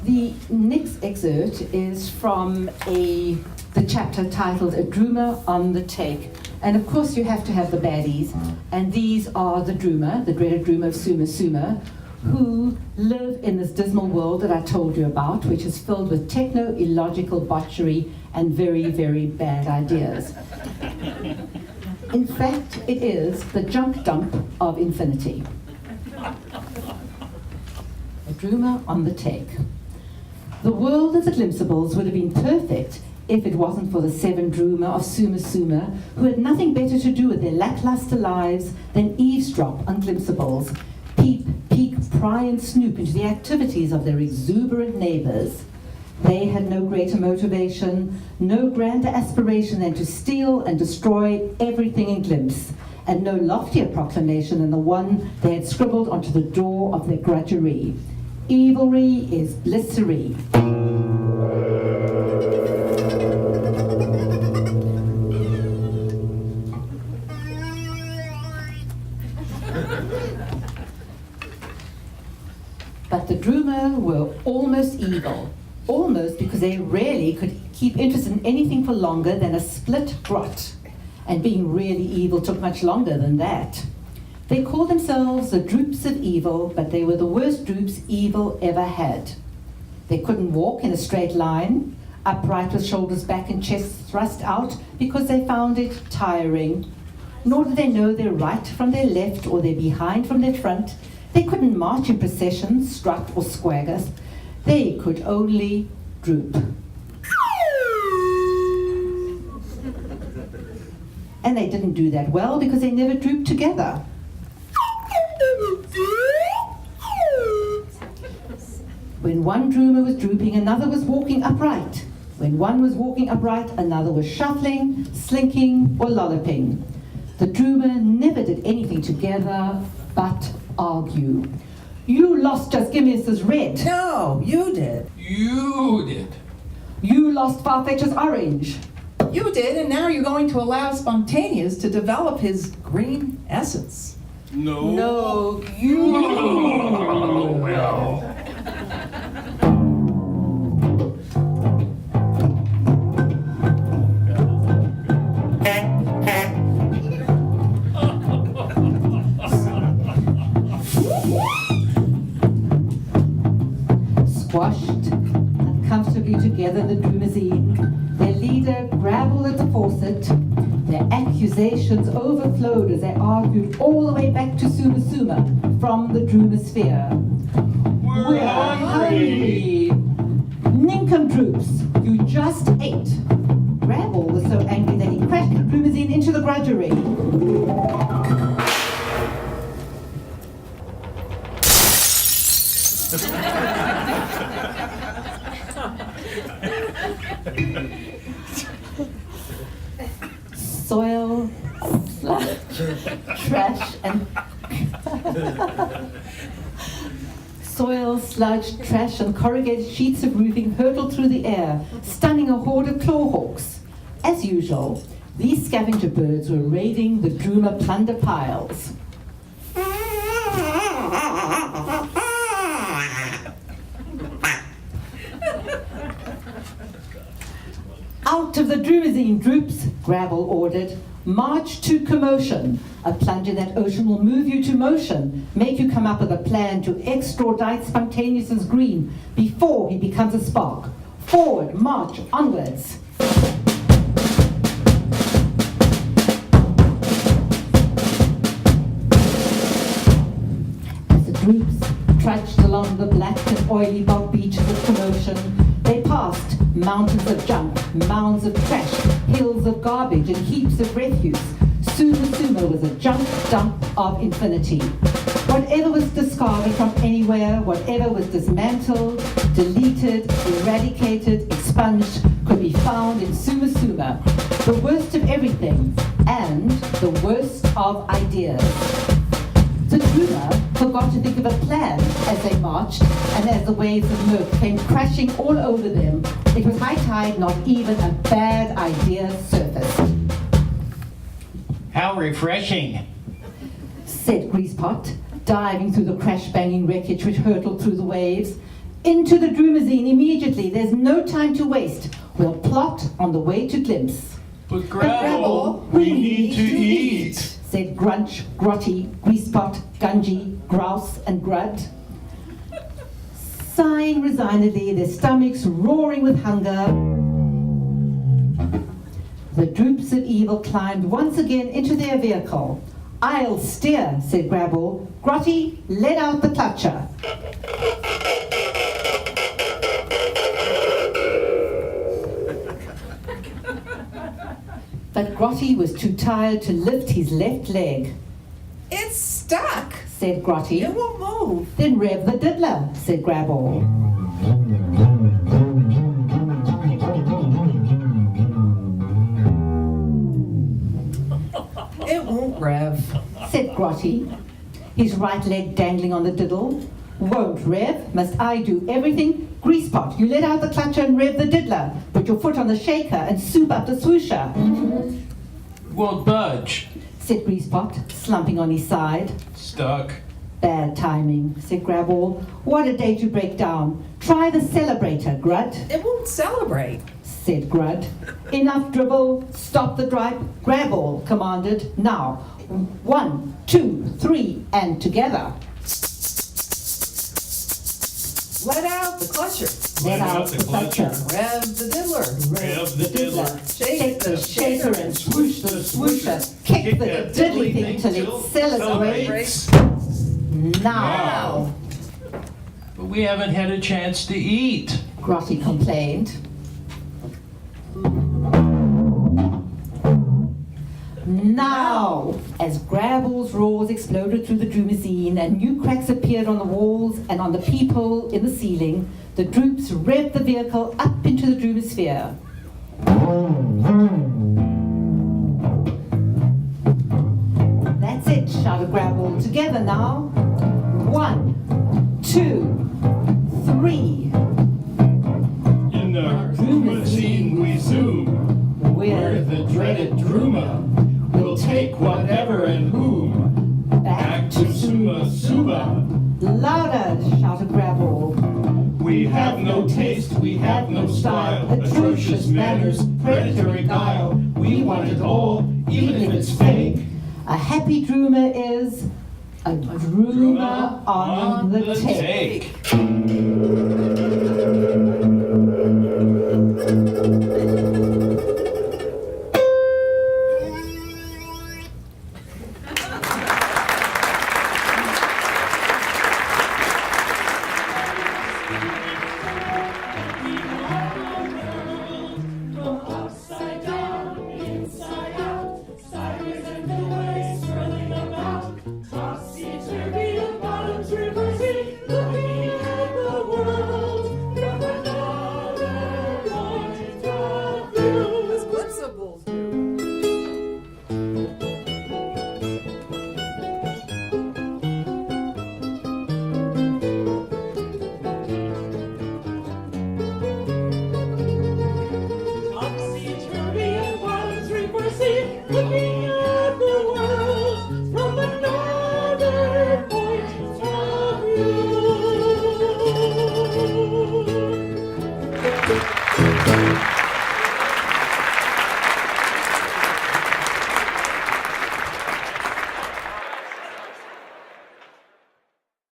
The next excerpt is from the chapter titled A Druma on the Take. And of course you have to have the baddies, and these are the Druma, the dreaded Druma of Suma Suma, who live in this dismal world that I told you about, which is filled with techno-illogical botchery and very, very bad ideas. In fact, it is the junk dump of infinity. A Druma on the Take. The world of the Glimpsables would have been perfect if it wasn't for the 7 Druma of Suma Suma, who had nothing better to do with their lackluster lives than eavesdrop on Glimpsables, peep, peek, pry and snoop into the activities of their exuberant neighbours. They had no greater motivation, no grander aspiration than to steal and destroy everything in Glimpse, and no loftier proclamation than the one they had scribbled onto the door of their grudgery. Evilry is blissery. But the Druma were almost evil. Almost because they rarely could keep interest in anything for longer than a split grot. And being really evil took much longer than that. They called themselves the Droops of Evil, but they were the worst droops evil ever had. They couldn't walk in a straight line, upright with shoulders back and chest thrust out, because they found it tiring. Nor did they know their right from their left or their behind from their front. They couldn't march in procession, strut or swagger. They could only droop. And they didn't do that well because they never drooped together. When one Druma was drooping, another was walking upright. When one was walking upright, another was shuffling, slinking, or lolloping. The Druma never did anything together but argue. You lost Just Give Me This Red. No, you did. You did. You lost Farfetch's Orange. You did, and now you're going to allow Spontaneous to develop his green essence. No, you. Oh, well. Squashed uncomfortably together in the Drumazine, their leader grabbled at the faucet. Their accusations overflowed as they argued all the way back to Suma Suma from the Drumasphere. We're hungry! Nincompoops, you just ate! Grabble was so angry that he crashed the Drumazine into the grudgery. Soil, sludge, trash, and soil, sludge, trash, and corrugated sheets of roofing hurtled through the air, stunning a horde of clawhawks. As usual, these scavenger birds were raiding the Druma plunder piles. Out of the Drumazine, Droops, Grabble ordered. March to commotion. A plunge in that ocean will move you to motion, make you come up with a plan to extradite Spontaneous's green before he becomes a spark. Forward, march, onwards. As the Droops trudged along the black and oily bog beaches of commotion, they passed mountains of junk, mounds of trash, hills of garbage, and heaps of refuse. Suma Suma was a junk dump of infinity. Whatever was discarded from anywhere, whatever was dismantled, deleted, eradicated, expunged, could be found in Suma Suma. The worst of everything, and the worst of ideas. The Druma forgot to think of a plan as they marched, and as the waves of mirth came crashing all over them, it was high tide, not even a bad idea surfaced. How refreshing, said Greasepot, diving through the crash-banging wreckage which hurtled through the waves. Into the Drumazine immediately. There's no time to waste. We'll plot on the way to Glimpse. But Gravel, we need to eat. Said Grunch, Grotty, Greasepot, Gungy, Grouse, and Grud. Sighing resignedly, their stomachs roaring with hunger, the Droops of Evil climbed once again into their vehicle. I'll steer, said Grabble. Grotty, let out the clutcher. But Grotty was too tired to lift his left leg. It's stuck. Said Grotty. It won't move. Then rev the diddler, said Grabble. It won't rev. Said Grotty, his right leg dangling on the diddle. Won't rev? Must I do everything? Greasepot, you let out the clutcher and rev the diddler. Put your foot on the shaker and soup up the swoosher. Won't budge. Said Greasepot, slumping on his side. Stuck. Bad timing, said Graball. What a day to break down. Try the celebrator, Grud, It won't celebrate. said Grud. Enough dribble, stop the drive. Graball commanded. Now, 1, 2, 3, and together. Let out the clutcher. Let out the clutcher. Rev the diddler. Rev the diddler. Shake the shaker and swoosh the swoosher. Kick the diddly thing till it celebrates. Now, But we haven't had a chance to eat. Grotty complained. Now, as Grabble's roars exploded through the Drumazine and new cracks appeared on the walls and on the peephole in the ceiling, the Droops revved the vehicle up into the Drumosphere. That's it, shouted Grabble. Together now. 1, 2, 3. In the Drumazine we zoom. We're the dreaded Druma. We'll take whatever and whom. back To Suma Suba. Louder, shouted Grabble. We have no taste, we have no style. Atrocious manners, predatory guile. We want it all, even if it's fake. A happy droomer is a droomer on the take. Upside down, inside out, sideways and midways, swirling about, topsy-turvy and bottoms reversing, looking at the world from another point of view. As Clipsables do. Topsy-turvy and bottoms reversing, looking at the world from another point of view.